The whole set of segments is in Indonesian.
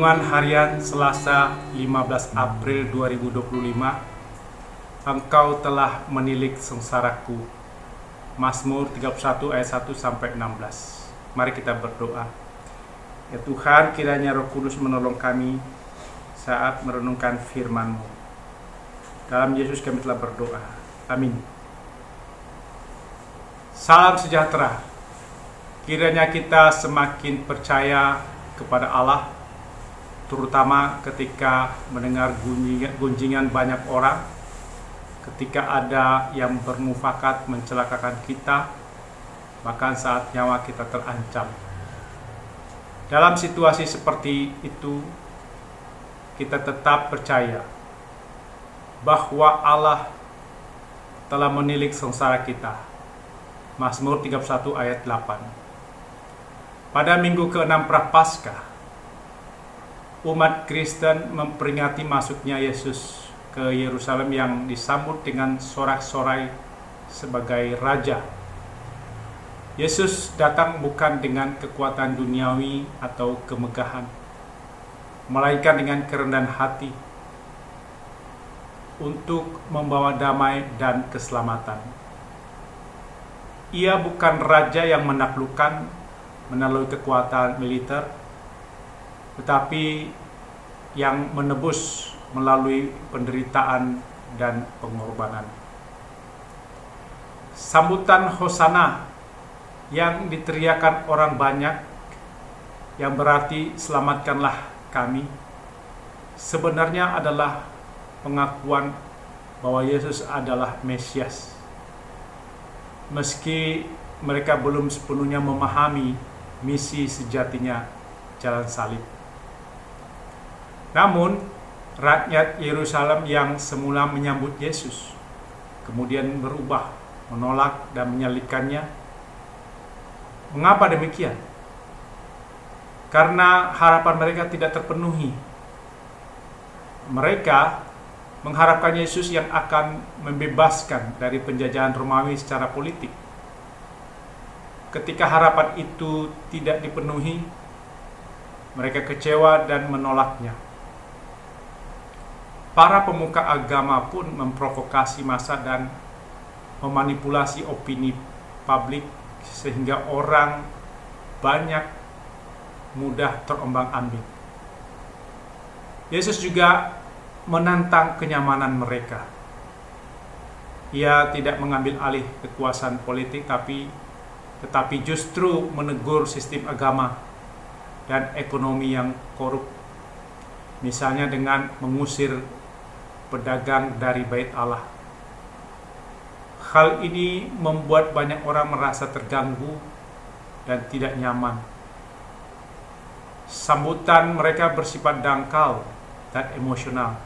Renungan Harian Selasa 15 April 2025. Engkau telah menilik sengsaraku. Mazmur 31 ayat 1 sampai 16. Mari kita berdoa. Ya Tuhan, kiranya Roh Kudus menolong kami saat merenungkan firman-Mu. Dalam Yesus kami telah berdoa. Amin. Salam sejahtera. Kiranya kita semakin percaya kepada Allah, terutama ketika mendengar gunjingan banyak orang, ketika ada yang bermufakat mencelakakan kita, bahkan saat nyawa kita terancam. Dalam situasi seperti itu, kita tetap percaya bahwa Allah telah menilik sengsara kita. Mazmur 31 ayat 8. Pada minggu ke-6 Prapaskah, umat Kristen memperingati masuknya Yesus ke Yerusalem yang disambut dengan sorak-sorai sebagai Raja. Yesus datang bukan dengan kekuatan duniawi atau kemegahan, melainkan dengan kerendahan hati untuk membawa damai dan keselamatan. Ia bukan Raja yang menaklukkan melalui kekuatan militer, tetapi yang menebus melalui penderitaan dan pengorbanan. Sambutan Hosana yang diteriakan orang banyak, yang berarti selamatkanlah kami, sebenarnya adalah pengakuan bahwa Yesus adalah Mesias. Meski mereka belum sepenuhnya memahami misi sejatinya jalan salib. Namun, rakyat Yerusalem yang semula menyambut Yesus kemudian berubah, menolak dan menyalibkannya. Mengapa demikian? Karena harapan mereka tidak terpenuhi. Mereka mengharapkan Yesus yang akan membebaskan dari penjajahan Romawi secara politik. Ketika harapan itu tidak dipenuhi, mereka kecewa dan menolaknya. Para pemuka agama pun memprovokasi massa dan memanipulasi opini publik sehingga orang banyak mudah terombang-ambing. Yesus juga menantang kenyamanan mereka. Ia tidak mengambil alih kekuasaan politik, tetapi justru menegur sistem agama dan ekonomi yang korup, misalnya dengan mengusir pedagang dari Bait Allah. Hal ini membuat banyak orang merasa terganggu dan tidak nyaman. Sambutan mereka bersifat dangkal dan emosional,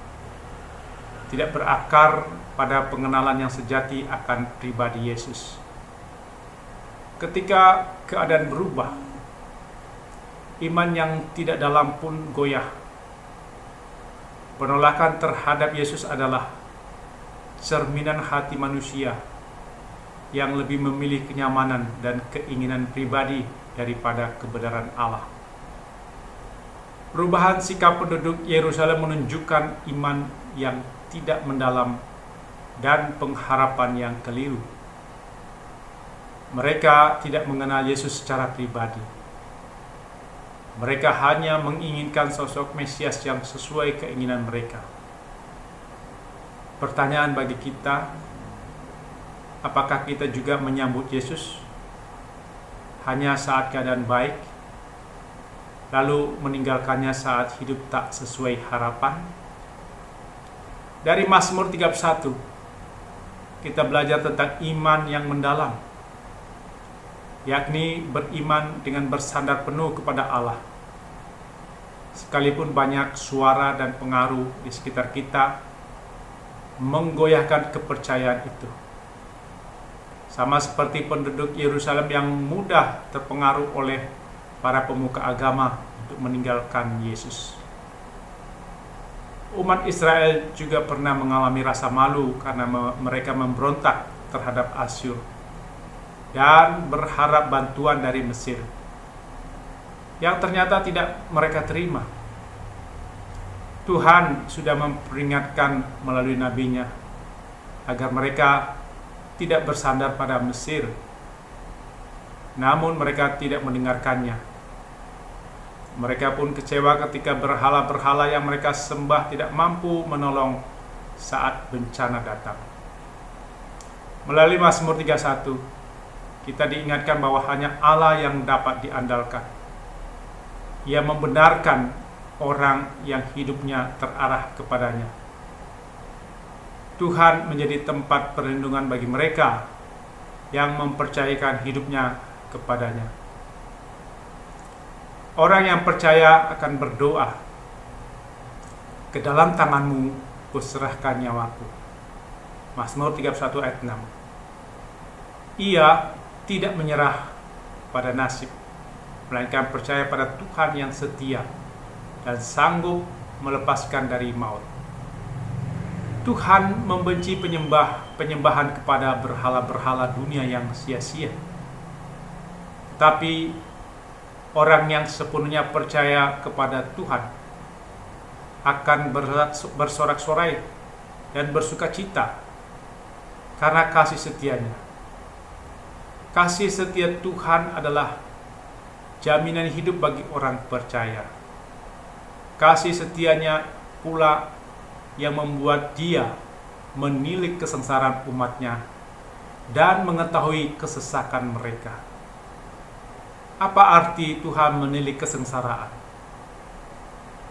tidak berakar pada pengenalan yang sejati akan pribadi Yesus. Ketika keadaan berubah, iman yang tidak dalam pun goyah. Penolakan terhadap Yesus adalah cerminan hati manusia yang lebih memilih kenyamanan dan keinginan pribadi daripada kebenaran Allah. Perubahan sikap penduduk Yerusalem menunjukkan iman yang tidak mendalam dan pengharapan yang keliru. Mereka tidak mengenal Yesus secara pribadi. Mereka hanya menginginkan sosok Mesias yang sesuai keinginan mereka. Pertanyaan bagi kita, apakah kita juga menyambut Yesus hanya saat keadaan baik, lalu meninggalkannya saat hidup tak sesuai harapan? Dari Mazmur 31, kita belajar tentang iman yang mendalam, yakni beriman dengan bersandar penuh kepada Allah. Sekalipun banyak suara dan pengaruh di sekitar kita menggoyahkan kepercayaan itu. Sama seperti penduduk Yerusalem yang mudah terpengaruh oleh para pemuka agama untuk meninggalkan Yesus. Umat Israel juga pernah mengalami rasa malu karena mereka memberontak terhadap Asyur dan berharap bantuan dari Mesir, yang ternyata tidak mereka terima. Tuhan sudah memperingatkan melalui nabinya agar mereka tidak bersandar pada Mesir, namun mereka tidak mendengarkannya. Mereka pun kecewa ketika berhala-berhala yang mereka sembah tidak mampu menolong saat bencana datang. Melalui Mazmur 31, kita diingatkan bahwa hanya Allah yang dapat diandalkan. Ia membenarkan orang yang hidupnya terarah kepadanya. Tuhan menjadi tempat perlindungan bagi mereka yang mempercayakan hidupnya kepadanya. Orang yang percaya akan berdoa, "Ke dalam tangan-Mu kuserahkan nyawaku." Mazmur 31 ayat 6. Ia tidak menyerah pada nasib, melainkan percaya pada Tuhan yang setia dan sanggup melepaskan dari maut. Tuhan membenci penyembahan kepada berhala-berhala dunia yang sia-sia. Tapi orang yang sepenuhnya percaya kepada Tuhan akan bersorak-sorai dan bersukacita karena kasih setianya. Kasih setia Tuhan adalah jaminan hidup bagi orang percaya. Kasih setianya pula yang membuat dia menilik kesengsaraan umatnya dan mengetahui kesesakan mereka. Apa arti Tuhan menilik kesengsaraan?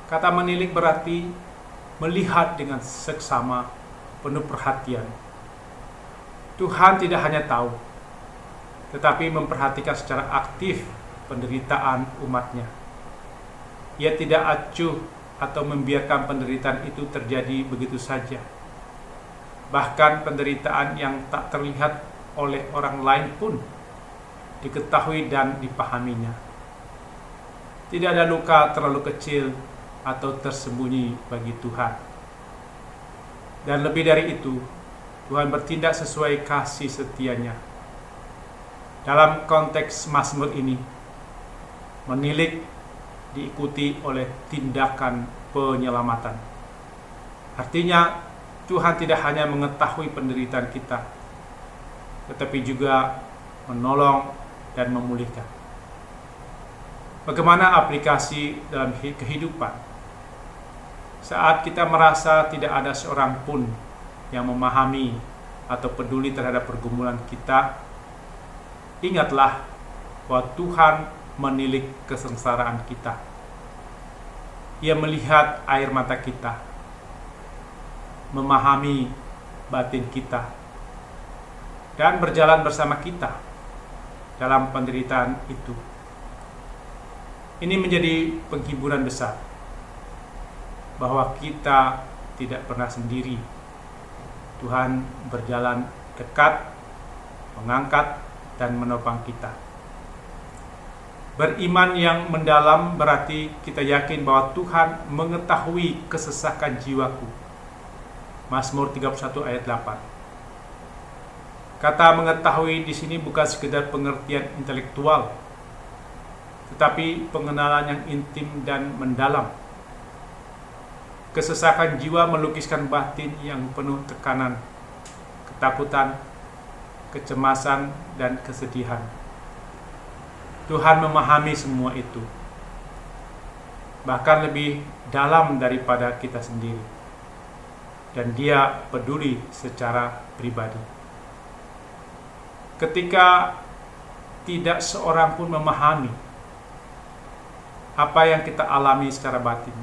Kata menilik berarti melihat dengan seksama, penuh perhatian. Tuhan tidak hanya tahu, tetapi memperhatikan secara aktif penderitaan umatnya. Ia tidak acuh atau membiarkan penderitaan itu terjadi begitu saja. Bahkan penderitaan yang tak terlihat oleh orang lain pun diketahui dan dipahaminya. Tidak ada luka terlalu kecil atau tersembunyi bagi Tuhan. Dan lebih dari itu, Tuhan bertindak sesuai kasih setianya. Dalam konteks Mazmur ini, menilik diikuti oleh tindakan penyelamatan. Artinya, Tuhan tidak hanya mengetahui penderitaan kita, tetapi juga menolong dan memulihkan. Bagaimana aplikasi dalam kehidupan? Saat kita merasa tidak ada seorang pun yang memahami atau peduli terhadap pergumulan kita, ingatlah bahwa Tuhan menilik kesengsaraan kita. Ia melihat air mata kita, memahami batin kita, dan berjalan bersama kita dalam penderitaan itu. Ini menjadi penghiburan besar bahwa kita tidak pernah sendiri. Tuhan berjalan dekat, mengangkat, dan menopang kita. Beriman yang mendalam berarti kita yakin bahwa Tuhan mengetahui kesesakan jiwaku. Mazmur 31 ayat 8. Kata mengetahui di sini bukan sekedar pengertian intelektual, tetapi pengenalan yang intim dan mendalam. Kesesakan jiwa melukiskan batin yang penuh tekanan, ketakutan, kecemasan, dan kesedihan. Tuhan memahami semua itu, bahkan lebih dalam daripada kita sendiri, dan Dia peduli secara pribadi. Ketika tidak seorang pun memahami apa yang kita alami secara batin,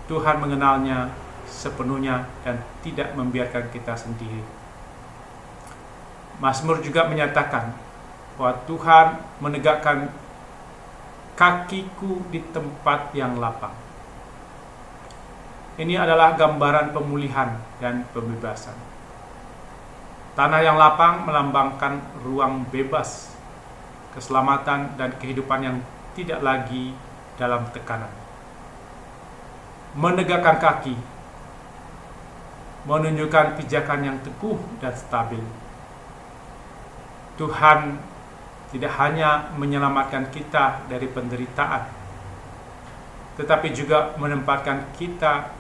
Tuhan mengenalnya sepenuhnya dan tidak membiarkan kita sendiri. Mazmur juga menyatakan bahwa Tuhan menegakkan kakiku di tempat yang lapang. Ini adalah gambaran pemulihan dan pembebasan. Tanah yang lapang melambangkan ruang bebas, keselamatan, dan kehidupan yang tidak lagi dalam tekanan. Menegakkan kaki menunjukkan pijakan yang teguh dan stabil. Tuhan tidak hanya menyelamatkan kita dari penderitaan, tetapi juga menempatkan kita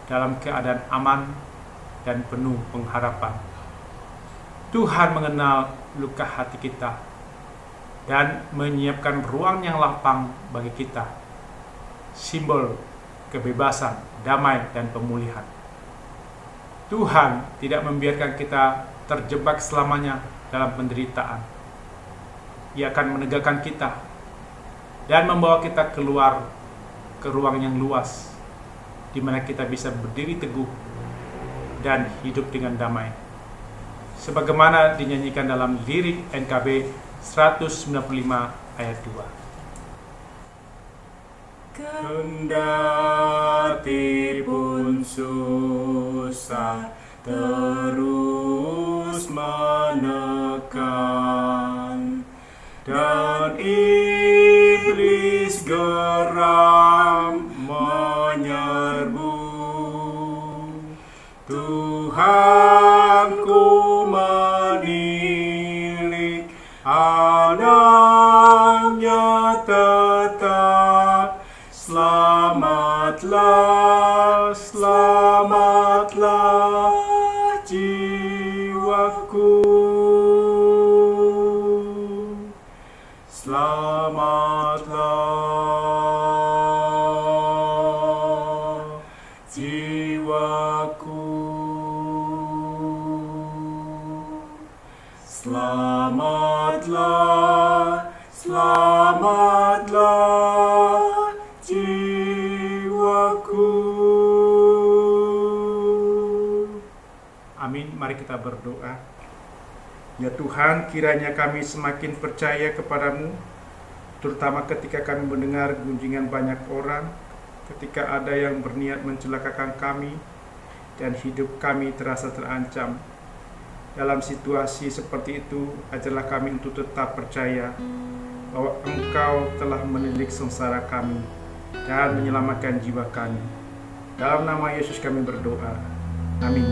dalam keadaan aman dan penuh pengharapan. Tuhan mengenal luka hati kita dan menyiapkan ruang yang lapang bagi kita, simbol kebebasan, damai, dan pemulihan. Tuhan tidak membiarkan kita terjebak selamanya dalam penderitaan. Ia akan menegakkan kita dan membawa kita keluar ke ruang yang luas, di mana kita bisa berdiri teguh dan hidup dengan damai. Sebagaimana dinyanyikan dalam lirik NKB 195 ayat 2. Kendati pun susah terus menekan, dan iblis geram menyerbu, Tuhanku menilik anaknya tetap. Selamatlah, selamatlah jiwaku. Selamatlah jiwaku. Selamatlah, selamatlah jiwaku. Amin. Mari kita berdoa. Ya Tuhan, kiranya kami semakin percaya kepadamu, terutama ketika kami mendengar gunjingan banyak orang, ketika ada yang berniat mencelakakan kami, dan hidup kami terasa terancam. Dalam situasi seperti itu, ajarlah kami untuk tetap percaya bahwa Engkau telah menilik sengsara kami dan menyelamatkan jiwa kami. Dalam nama Yesus kami berdoa. Amin.